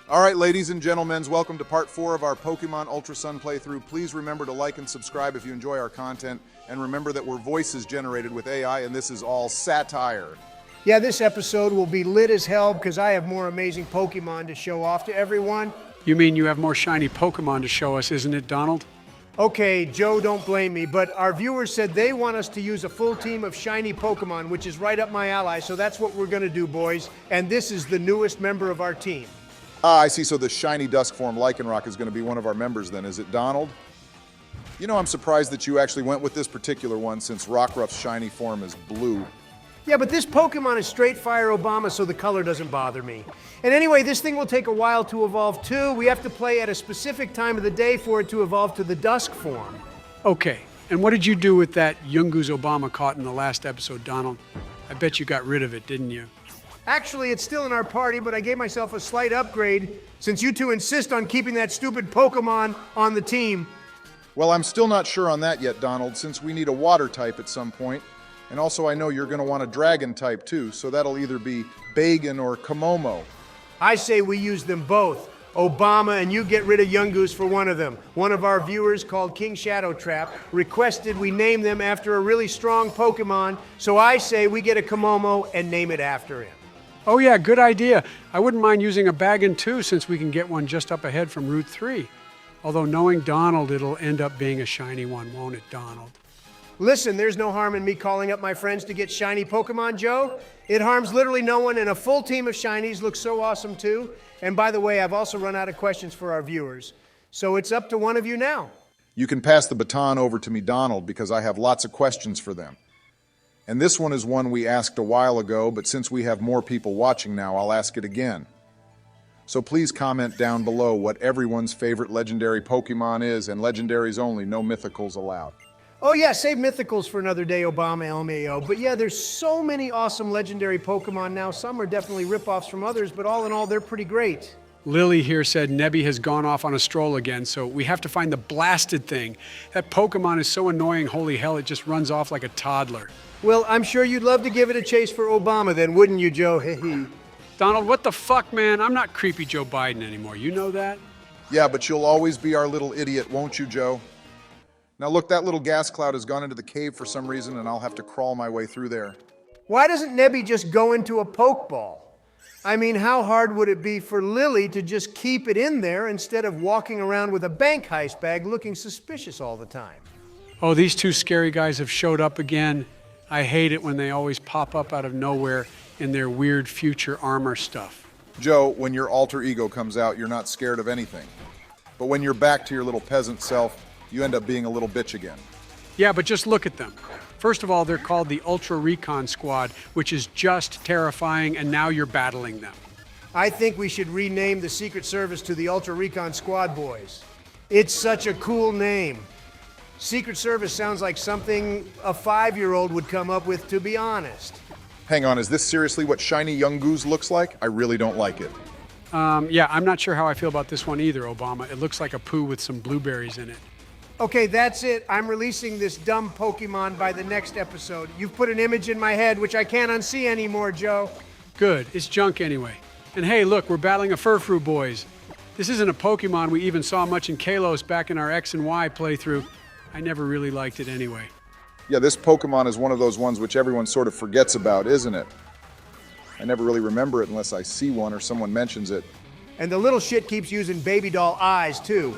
All right, ladies and gentlemen, welcome to part 4 of our Pokemon Ultra Sun playthrough. Please remember to like and subscribe if you enjoy our content, and remember that we're voices generated with AI, and this is all satire. Yeah, this episode will be lit as hell because I have more amazing Pokemon to show off to everyone. You mean you have more shiny Pokemon to show us, isn't it, Donald? Okay, Joe, don't blame me, but our viewers said they want us to use a full team of shiny Pokemon, which is right up my alley, so that's what we're gonna do, boys. And this is the newest member of our team. Ah, I see, so the shiny dusk form Lycanroc is going to be one of our members then, is it, Donald? You know, I'm surprised that you actually went with this particular one since Rockruff's shiny form is blue. Yeah, but this Pokemon is straight fire Obama, so the color doesn't bother me. And anyway, this thing will take a while to evolve too. We have to play at a specific time of the day for it to evolve to the dusk form. Okay, and what did you do with that Yungoos Obama caught in the last episode, Donald? I bet you got rid of it, didn't you? Actually, it's still in our party, but I gave myself a slight upgrade since you two insist on keeping that stupid Pokemon on the team. Well, I'm still not sure on that yet, Donald, since we need a water type at some point. And also I know you're going to want a dragon type too, so that'll either be Bagon or Komomo. I say we use them both. Obama, and you get rid of Yungoos for one of them. One of our viewers, called King Shadow Trap, requested we name them after a really strong Pokemon, so I say we get a Komomo and name it after him. Oh yeah, good idea. I wouldn't mind using a Bagon too, since we can get one just up ahead from Route 3. Although knowing Donald, it'll end up being a shiny one, won't it, Donald? Listen, there's no harm in me calling up my friends to get shiny Pokemon, Joe. It harms literally no one, and a full team of shinies looks so awesome too. And by the way, I've also run out of questions for our viewers. So it's up to one of you now. You can pass the baton over to me, Donald, because I have lots of questions for them. And this one is one we asked a while ago, but since we have more people watching now, I'll ask it again. So please comment down below what everyone's favorite legendary Pokemon is, and legendaries only, no mythicals allowed. Oh yeah, save mythicals for another day, Obama LMAO. But yeah, there's so many awesome legendary Pokemon now. Some are definitely ripoffs from others, but all in all, they're pretty great. Lily here said Nebby has gone off on a stroll again, so we have to find the blasted thing. That Pokemon is so annoying, holy hell, it just runs off like a toddler. Well, I'm sure you'd love to give it a chase for Obama then, wouldn't you, Joe? Hee. Donald, what the fuck, man? I'm not creepy Joe Biden anymore. You know that? Yeah, but you'll always be our little idiot, won't you, Joe? Now look, that little gas cloud has gone into the cave for some reason, and I'll have to crawl my way through there. Why doesn't Nebby just go into a Pokeball? I mean, how hard would it be for Lily to just keep it in there instead of walking around with a bank heist bag looking suspicious all the time? Oh, these two scary guys have showed up again. I hate it when they always pop up out of nowhere in their weird future armor stuff. Joe, when your alter ego comes out, you're not scared of anything. But when you're back to your little peasant self, you end up being a little bitch again. Yeah, but just look at them. First of all, they're called the Ultra Recon Squad, which is just terrifying, and now you're battling them. I think we should rename the Secret Service to the Ultra Recon Squad Boys. It's such a cool name. Secret Service sounds like something a 5-year-old would come up with, to be honest. Hang on, is this seriously what shiny Yungoos looks like? I really don't like it. Yeah, I'm not sure how I feel about this one either, Obama. It looks like a poo with some blueberries in it. Okay, that's it. I'm releasing this dumb Pokemon by the next episode. You've put an image in my head, which I can't unsee anymore, Joe. Good, it's junk anyway. And hey, look, we're battling a Furfrou boys. This isn't a Pokemon we even saw much in Kalos back in our X and Y playthrough. I never really liked it anyway. Yeah, this Pokemon is one of those ones which everyone sort of forgets about, isn't it? I never really remember it unless I see one or someone mentions it. And the little shit keeps using baby doll eyes, too.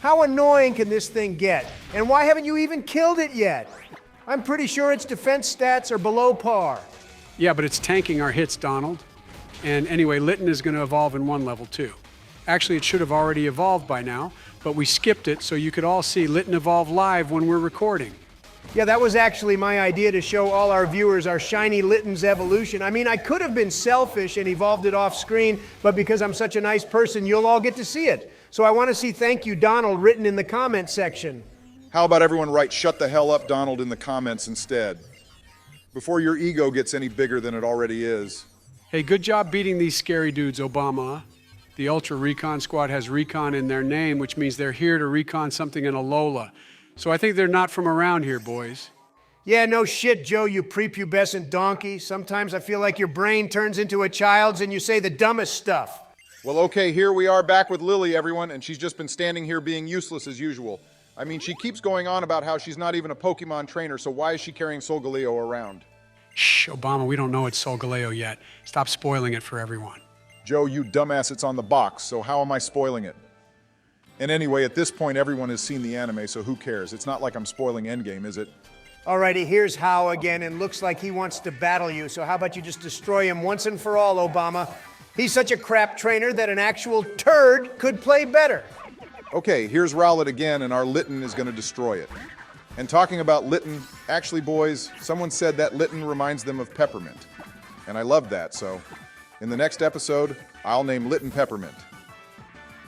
How annoying can this thing get? And why haven't you even killed it yet? I'm pretty sure its defense stats are below par. Yeah, but it's tanking our hits, Donald. And anyway, Litten is going to evolve in one level too. Actually, it should have already evolved by now, but we skipped it so you could all see Litten evolve live when we're recording. Yeah, that was actually my idea, to show all our viewers our shiny Litten's evolution. I mean, I could have been selfish and evolved it off screen, but because I'm such a nice person, you'll all get to see it. So I want to see "Thank you, Donald" written in the comment section. How about everyone write "Shut the hell up, Donald" in the comments instead? Before your ego gets any bigger than it already is. Hey, good job beating these scary dudes, Obama. The Ultra Recon Squad has Recon in their name, which means they're here to recon something in Alola. So I think they're not from around here, boys. Yeah, no shit, Joe, you prepubescent donkey. Sometimes I feel like your brain turns into a child's and you say the dumbest stuff. Well, okay, here we are back with Lily, everyone, and she's just been standing here being useless as usual. I mean, she keeps going on about how she's not even a Pokemon trainer, so why is she carrying Solgaleo around? Shh, Obama, we don't know it's Solgaleo yet. Stop spoiling it for everyone. Joe, you dumbass, it's on the box, so how am I spoiling it? And anyway, at this point, everyone has seen the anime, so who cares? It's not like I'm spoiling Endgame, is it? Alrighty, here's How again, and looks like he wants to battle you, so how about you just destroy him once and for all, Obama? He's such a crap trainer that an actual turd could play better. Okay, here's Rowlet again, and our Litten is going to destroy it. And talking about Litten, actually, boys, someone said that Litten reminds them of peppermint. And I love that, so in the next episode, I'll name Litten Peppermint.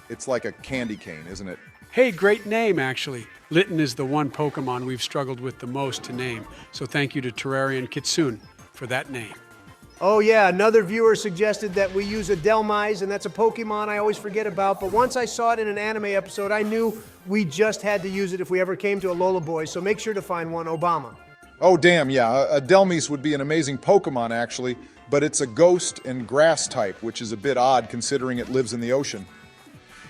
It's like a candy cane, isn't it? Hey, great name, actually. Litten is the one Pokemon we've struggled with the most to name, so thank you to Terrarian Kitsune for that name. Oh yeah, another viewer suggested that we use a Delmise, and that's a Pokemon I always forget about, but once I saw it in an anime episode, I knew we just had to use it if we ever came to Alola Boys, so make sure to find one, Obama. Oh, damn, yeah, a Delmise would be an amazing Pokemon, actually, but it's a ghost and grass type, which is a bit odd considering it lives in the ocean.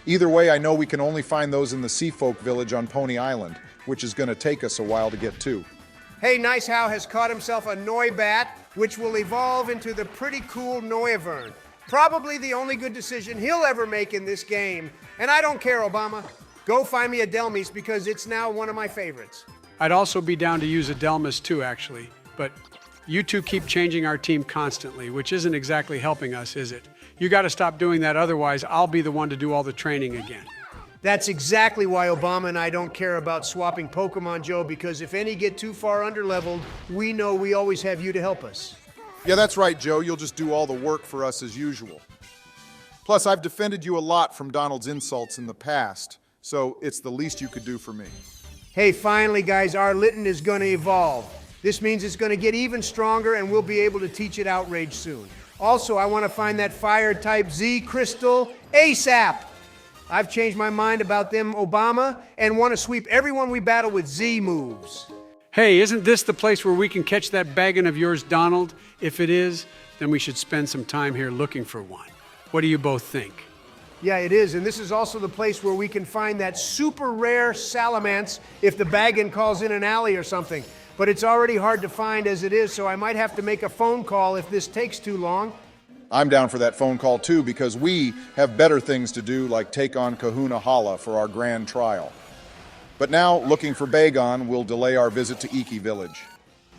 Either way, I know we can only find those in the Seafolk village on Pony Island, which is going to take us a while to get to. Hey, Nice How has caught himself a Noibat, which will evolve into the pretty cool Noivern. Probably the only good decision he'll ever make in this game. And I don't care, Obama. Go find me a Delmise because it's now one of my favorites. I'd also be down to use a Delmas too, actually, but you two keep changing our team constantly, which isn't exactly helping us, is it? You got to stop doing that, otherwise I'll be the one to do all the training again. That's exactly why Obama and I don't care about swapping Pokemon, Joe, because if any get too far underleveled, we know we always have you to help us. Yeah, that's right, Joe. You'll just do all the work for us as usual. Plus, I've defended you a lot from Donald's insults in the past, so it's the least you could do for me. Hey, finally, guys, our Litten is going to evolve. This means it's going to get even stronger, and we'll be able to teach it Outrage soon. Also, I want to find that Fire-type Z Crystal ASAP. I've changed my mind about them, Obama, and want to sweep everyone we battle with Z moves. Hey, isn't this the place where we can catch that Bagon of yours, Donald? If it is, then we should spend some time here looking for one. What do you both think? Yeah, it is, and this is also the place where we can find that super rare Salamence if the Bagon calls in an alley or something. But it's already hard to find as it is, so I might have to make a phone call if this takes too long. I'm down for that phone call too, because we have better things to do, like take on Kahuna Hala for our grand trial. But now, looking for Bagon, we'll delay our visit to Iki Village.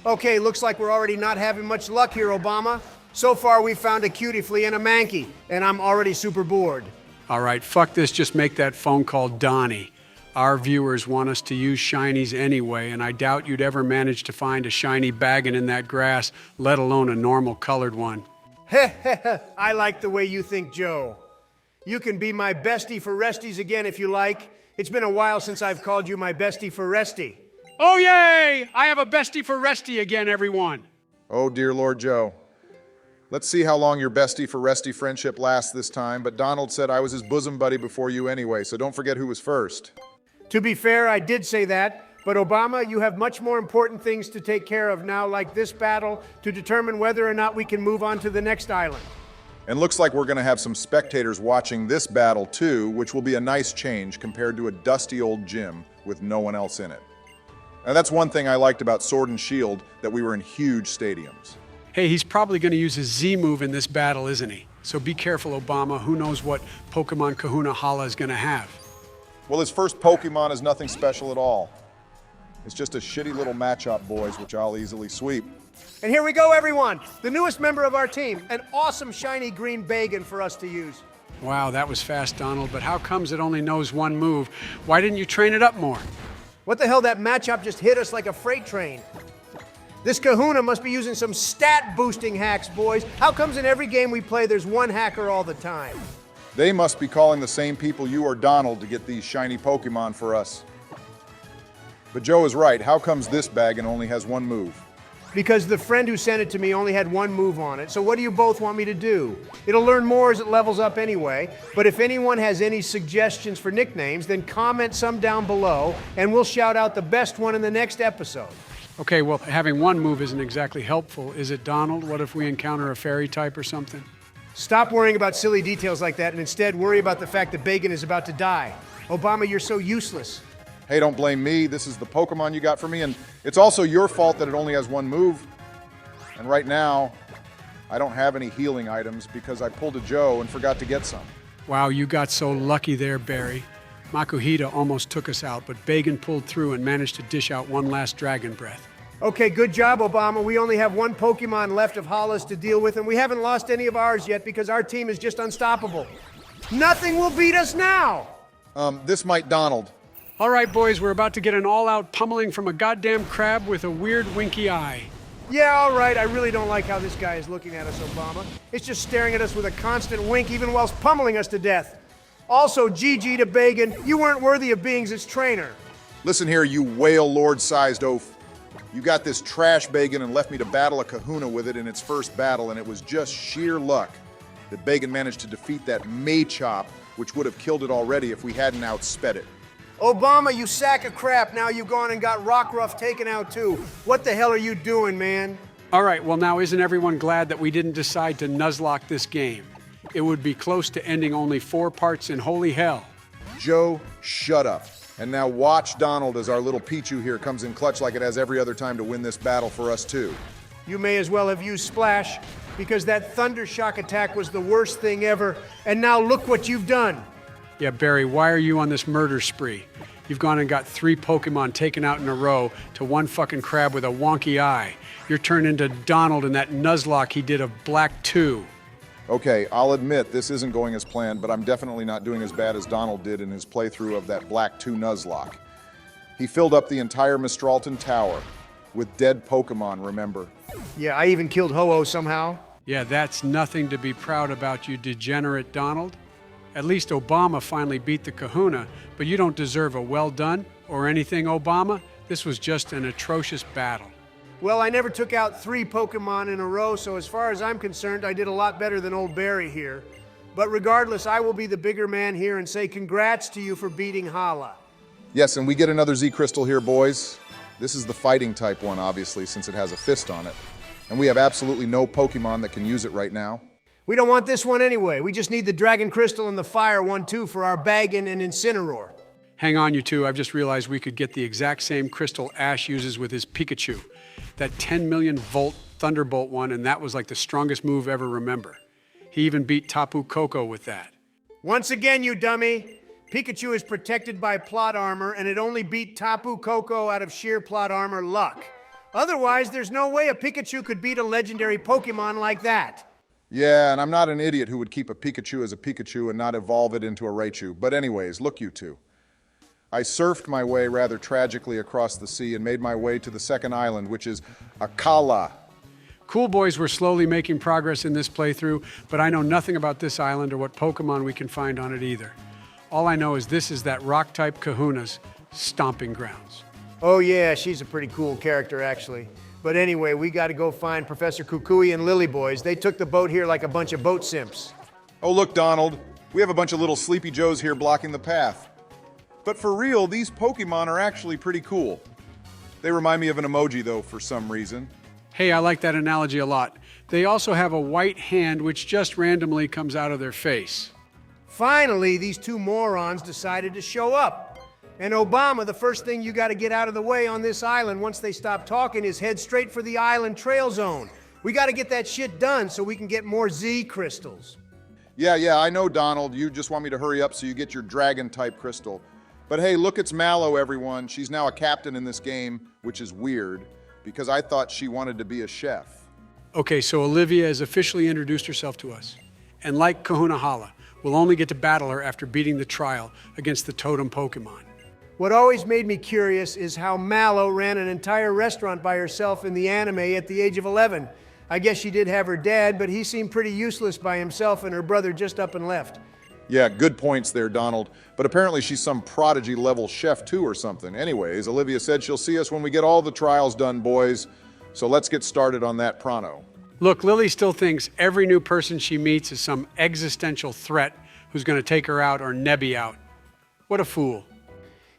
Okay, looks like we're already not having much luck here, Obama. So far, we've found a Cutiefly and a Mankey, and I'm already super bored. All right, fuck this, just make that phone call, Donnie. Our viewers want us to use shinies anyway, and I doubt you'd ever manage to find a shiny Bagon in that grass, let alone a normal colored one. I like the way you think, Joe. You can be my bestie for resties again if you like. It's been a while since I've called you my bestie for resty. Oh, yay! I have a bestie for resty again, everyone. Oh, dear Lord Joe. Let's see how long your bestie for resty friendship lasts this time, but Donald said I was his bosom buddy before you anyway, so don't forget who was first. To be fair, I did say that, but Obama, you have much more important things to take care of now, like this battle, to determine whether or not we can move on to the next island. And looks like we're going to have some spectators watching this battle too, which will be a nice change compared to a dusty old gym with no one else in it. Now that's one thing I liked about Sword and Shield, that we were in huge stadiums. Hey, he's probably going to use his Z move in this battle, isn't he? So be careful, Obama. Who knows what Pokemon Kahuna Hala is going to have? Well, his first Pokemon is nothing special at all. It's just a shitty little Machop, boys, which I'll easily sweep. And here we go, everyone. The newest member of our team, an awesome shiny green Bagon for us to use. Wow, that was fast, Donald, but how comes it only knows one move? Why didn't you train it up more? What the hell, that Machop just hit us like a freight train. This Kahuna must be using some stat-boosting hacks, boys. How comes in every game we play there's one hacker all the time? They must be calling the same people you or Donald to get these shiny Pokemon for us. But Joe is right. How comes this Bagon only has one move? Because the friend who sent it to me only had one move on it. So what do you both want me to do? It'll learn more as it levels up anyway. But if anyone has any suggestions for nicknames, then comment some down below, and we'll shout out the best one in the next episode. Okay, well, having one move isn't exactly helpful, is it, Donald? What if we encounter a fairy type or something? Stop worrying about silly details like that and instead worry about the fact that Bagon is about to die. Obama, you're so useless. Hey, don't blame me. This is the Pokemon you got for me, and it's also your fault that it only has one move. And right now, I don't have any healing items because I pulled a Joe and forgot to get some. Wow, you got so lucky there, Barry. Makuhita almost took us out, but Bagon pulled through and managed to dish out one last dragon breath. Okay, good job, Obama. We only have one Pokemon left of Hala's to deal with, and we haven't lost any of ours yet because our team is just unstoppable. Nothing will beat us now! This might Donald. All right, boys, we're about to get an all-out pummeling from a goddamn crab with a weird winky eye. Yeah, all right. I really don't like how this guy is looking at us, Obama. It's just staring at us with a constant wink even whilst pummeling us to death. Also, GG to Bagon. You weren't worthy of being its trainer. Listen here, you whale lord-sized oaf. You got this trash Bagon and left me to battle a Kahuna with it in its first battle, and it was just sheer luck that Bagon managed to defeat that Machop, which would have killed it already if we hadn't outsped it. Obama, you sack of crap. Now you've gone and got Rockruff taken out too. What the hell are you doing, man? All right, well now isn't everyone glad that we didn't decide to nuzlocke this game? It would be close to ending only 4 parts in holy hell. Joe, shut up. And now watch Donald as our little Pichu here comes in clutch like it has every other time to win this battle for us too. You may as well have used Splash, because that Thunder Shock attack was the worst thing ever, and now look what you've done. Yeah, Barry, why are you on this murder spree? You've gone and got 3 Pokemon taken out in a row to one fucking crab with a wonky eye. You're turned into Donald in that Nuzlocke he did of Black 2. Okay, I'll admit this isn't going as planned, but I'm definitely not doing as bad as Donald did in his playthrough of that Black 2 Nuzlocke. He filled up the entire Mistralton Tower with dead Pokemon, remember? Yeah, I even killed Ho-Oh somehow. Yeah, that's nothing to be proud about, you degenerate Donald. At least Obama finally beat the Kahuna, but you don't deserve a well done or anything, Obama. This was just an atrocious battle. Well, I never took out 3 Pokemon in a row, so as far as I'm concerned, I did a lot better than old Barry here. But regardless, I will be the bigger man here and say congrats to you for beating Hala. Yes, and we get another Z Crystal here, boys. This is the fighting type one, obviously, since it has a fist on it. And we have absolutely no Pokemon that can use it right now. We don't want this one anyway. We just need the Dragon Crystal and the Fire one too for our Bagon and Incineroar. Hang on, you two. I've just realized we could get the exact same crystal Ash uses with his Pikachu. That 10 million volt Thunderbolt one, and that was like the strongest move ever, remember. He even beat Tapu Koko with that. Once again, you dummy. Pikachu is protected by plot armor, and it only beat Tapu Koko out of sheer plot armor luck. Otherwise, there's no way a Pikachu could beat a legendary Pokemon like that. Yeah, and I'm not an idiot who would keep a Pikachu as a Pikachu and not evolve it into a Raichu. But anyways, look you two. I surfed my way rather tragically across the sea and made my way to the second island, which is Akala. Cool boys, we're slowly making progress in this playthrough, but I know nothing about this island or what Pokemon we can find on it either. All I know is this is that rock-type Kahuna's stomping grounds. Oh yeah, she's a pretty cool character actually. But anyway, we gotta go find Professor Kukui and Lily Boys. They took the boat here like a bunch of boat simps. Oh look, Donald, we have a bunch of little Sleepy Joes here blocking the path. But for real, these Pokemon are actually pretty cool. They remind me of an emoji though, for some reason. Hey, I like that analogy a lot. They also have a white hand which just randomly comes out of their face. Finally, these 2 morons decided to show up. And Obama, the first thing you got to get out of the way on this island once they stop talking is head straight for the island trail zone. We got to get that shit done so we can get more Z crystals. Yeah, I know, Donald. You just want me to hurry up so you get your dragon-type crystal. But hey, look, it's Mallow, everyone. She's now a captain in this game, which is weird, because I thought she wanted to be a chef. Okay, so Olivia has officially introduced herself to us. And like Kahuna Hala, we'll only get to battle her after beating the trial against the totem Pokemon. What always made me curious is how Mallow ran an entire restaurant by herself in the anime at the age of 11. I guess she did have her dad, but he seemed pretty useless by himself and her brother just up and left. Yeah, good points there, Donald. But apparently she's some prodigy-level chef too or something. Anyways, Olivia said she'll see us when we get all the trials done, boys. So let's get started on that pronto. Look, Lily still thinks every new person she meets is some existential threat who's going to take her out or Nebby out. What a fool.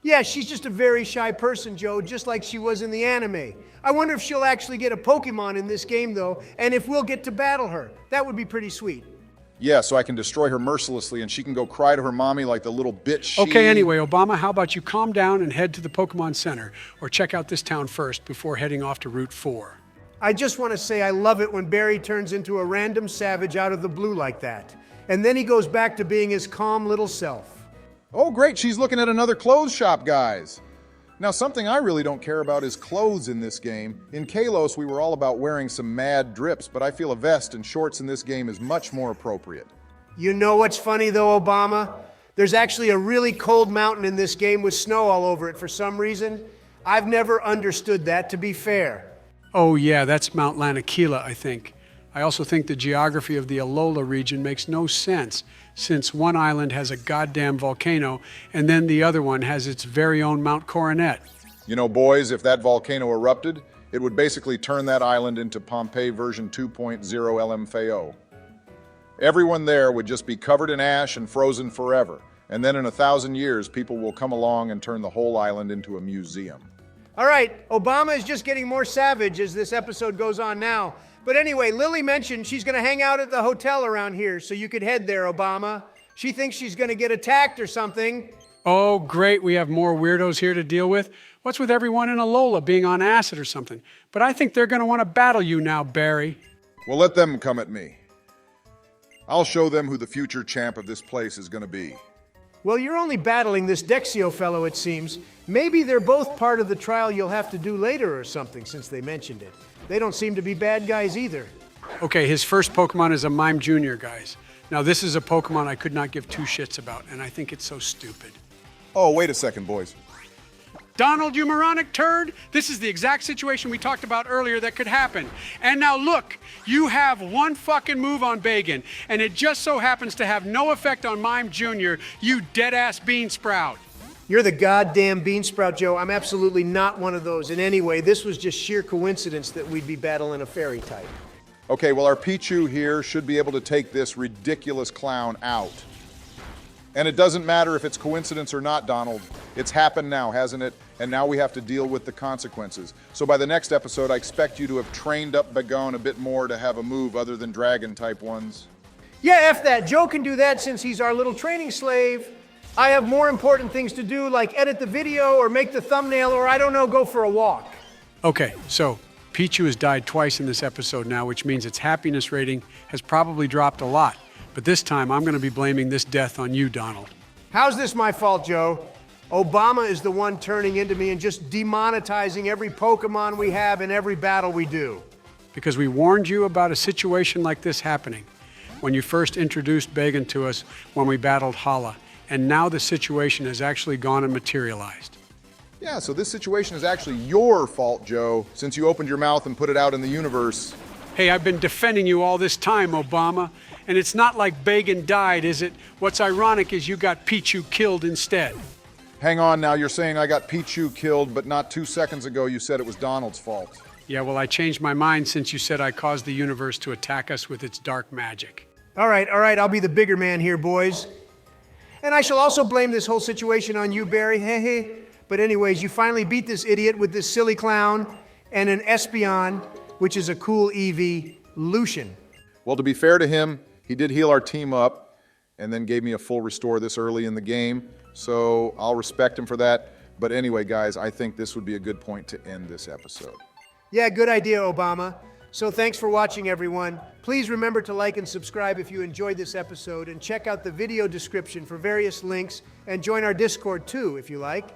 Yeah, she's just a very shy person, Joe, just like she was in the anime. I wonder if she'll actually get a Pokemon in this game, though, and if we'll get to battle her. That would be pretty sweet. Yeah, so I can destroy her mercilessly and she can go cry to her mommy like the little bitch she... Okay, anyway, Obama, how about you calm down and head to the Pokemon Center, or check out this town first before heading off to Route 4. I just want to say I love it when Barry turns into a random savage out of the blue like that. And then he goes back to being his calm little self. Oh, great, she's looking at another clothes shop, guys. Now, something I really don't care about is clothes in this game. In Kalos, we were all about wearing some mad drips, but I feel a vest and shorts in this game is much more appropriate. You know what's funny though, Obama? There's actually a really cold mountain in this game with snow all over it for some reason. I've never understood that, to be fair. Oh yeah, that's Mount Lanakila, I think. I also think the geography of the Alola region makes no sense, since one island has a goddamn volcano, and then the other one has its very own Mount Coronet. You know, boys, if that volcano erupted, it would basically turn that island into Pompeii version 2.0 LMFAO. Everyone there would just be covered in ash and frozen forever, and then in 1,000 years, people will come along and turn the whole island into a museum. All right, Obama is just getting more savage as this episode goes on now. But anyway, Lily mentioned she's going to hang out at the hotel around here, so you could head there, Obama. She thinks she's going to get attacked or something. Oh, great, we have more weirdos here to deal with. What's with everyone in Alola being on acid or something? But I think they're going to want to battle you now, Barry. Well, let them come at me. I'll show them who the future champ of this place is going to be. Well, you're only battling this Dexio fellow, it seems. Maybe they're both part of the trial you'll have to do later or something, since they mentioned it. They don't seem to be bad guys either. Okay, his first Pokemon is a Mime Jr., guys. Now, this is a Pokemon I could not give two shits about, and I think it's so stupid. Oh, wait a second, boys. Donald, you moronic turd! This is the exact situation we talked about earlier that could happen. And now look, you have one fucking move on Bagon, and it just so happens to have no effect on Mime Jr., you dead-ass bean sprout. You're the goddamn beansprout, Joe. I'm absolutely not one of those. And anyway, this was just sheer coincidence that we'd be battling a fairy type. Okay, well, our Pichu here should be able to take this ridiculous clown out. And it doesn't matter if it's coincidence or not, Donald. It's happened now, hasn't it? And now we have to deal with the consequences. So by the next episode, I expect you to have trained up Bagon a bit more to have a move other than dragon-type ones. Yeah, F that. Joe can do that since he's our little training slave. I have more important things to do, like edit the video or make the thumbnail or, I don't know, go for a walk. Okay, so Pichu has died twice in this episode now, which means its happiness rating has probably dropped a lot. But this time, I'm going to be blaming this death on you, Donald. How's this my fault, Joe? Obama is the one turning into me and just demonetizing every Pokemon we have in every battle we do. Because we warned you about a situation like this happening when you first introduced Bagon to us when we battled Hala. And now the situation has actually gone and materialized. Yeah, so this situation is actually your fault, Joe, since you opened your mouth and put it out in the universe. Hey, I've been defending you all this time, Obama. And it's not like Bagon died, is it? What's ironic is you got Pichu killed instead. Hang on now, you're saying I got Pichu killed, but not 2 seconds ago you said it was Donald's fault. Yeah, well, I changed my mind since you said I caused the universe to attack us with its dark magic. All right, I'll be the bigger man here, boys. And I shall also blame this whole situation on you, Barry. Hey. But anyways, you finally beat this idiot with this silly clown and an Espeon, which is a cool EV, Lucian. Well, to be fair to him, he did heal our team up and then gave me a full restore this early in the game. So I'll respect him for that. But anyway, guys, I think this would be a good point to end this episode. Yeah, good idea, Obama. So thanks for watching, everyone. Please remember to like and subscribe if you enjoyed this episode, and check out the video description for various links, and join our Discord too, if you like.